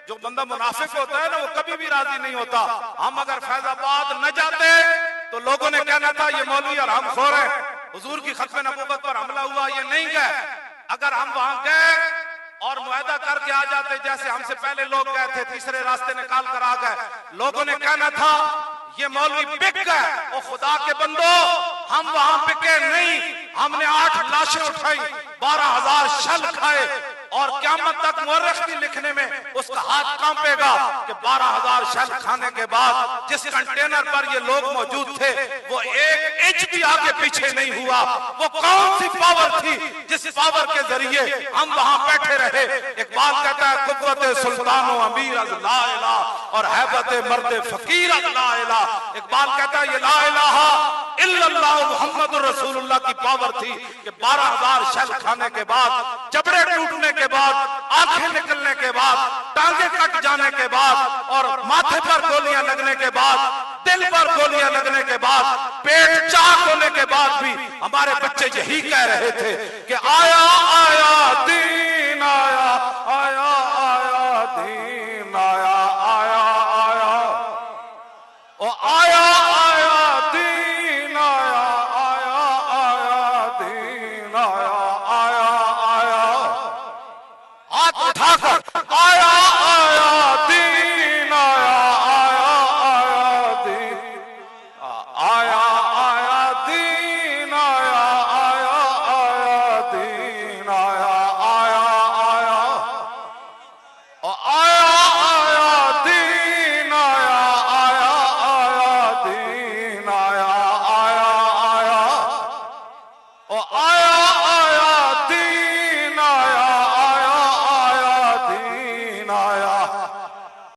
جو بندہ منافق ہوتا ہے نا وہ کبھی بھی راضی نہیں ہوتا. ہم اگر فیض آباد نہ جاتے تو لوگوں نے کہنا تھا یہ مولوی اور ہم خور ہیں, حضور کی ختم نبوت پر حملہ ہوا یہ نہیں گئے. اگر ہم وہاں گئے اور معاہدہ کر کے آ جاتے جیسے ہم سے پہلے لوگ گئے تھے, تیسرے راستے نکال کر آ گئے, لوگوں نے کہنا تھا یہ مولوی بک گئے. او خدا کے بندو, ہم وہاں بکے نہیں, ہم نے 8 لاشیں اٹھائی, 12,000 شل کھائے, اور قیامت تک مورخ بھی لکھنے میں اس کا ہاتھ کانپے گا کہ 12,000 شل کھانے کے بعد جس کنٹینر پر یہ لوگ موجود تھے وہ 1 انچ بھی آگے پیچھے نہیں ہوا. وہ کون سی پاور تھی جس پاور کے ذریعے ہم وہاں بیٹھے رہے؟ اقبال کہتا ہے قدرت سلطان و امیر از لا الہ اور حیبت مرد فقیر از لا الہ. اقبال کہتا ہے یہ لا الہ الا اللہ محمد رسول اللہ کی پاور تھی کہ 12,000 شل کھانے کے بعد, جبڑے ٹوٹنے کے بعد, آنکھیں نکلنے کے بعد, ٹانگیں کٹ جانے کے بعد, اور ماتھے پر گولیاں لگنے کے بعد, دل پر گولیاں لگنے کے بعد, پیٹ چاک ہونے کے بعد بھی ہمارے بچے یہی کہہ رہے تھے کہ آیا آیا دین آیا, آیا آیا دین آیا, آیا آیا او آیا آیا دین آیا, آیا آیا دین آیا, آیا آیا ہاتھ اٹھا کر آیا آیا دین آیا, آیا آیا دین آیا, آیا دین آیا, آیا آیا دین آیا, آیا آیا او آیا آیا دین آیا, آیا آیا دین آیا, آیا آیا او آیا آیا دین آیا, آیا آیا دین آیا.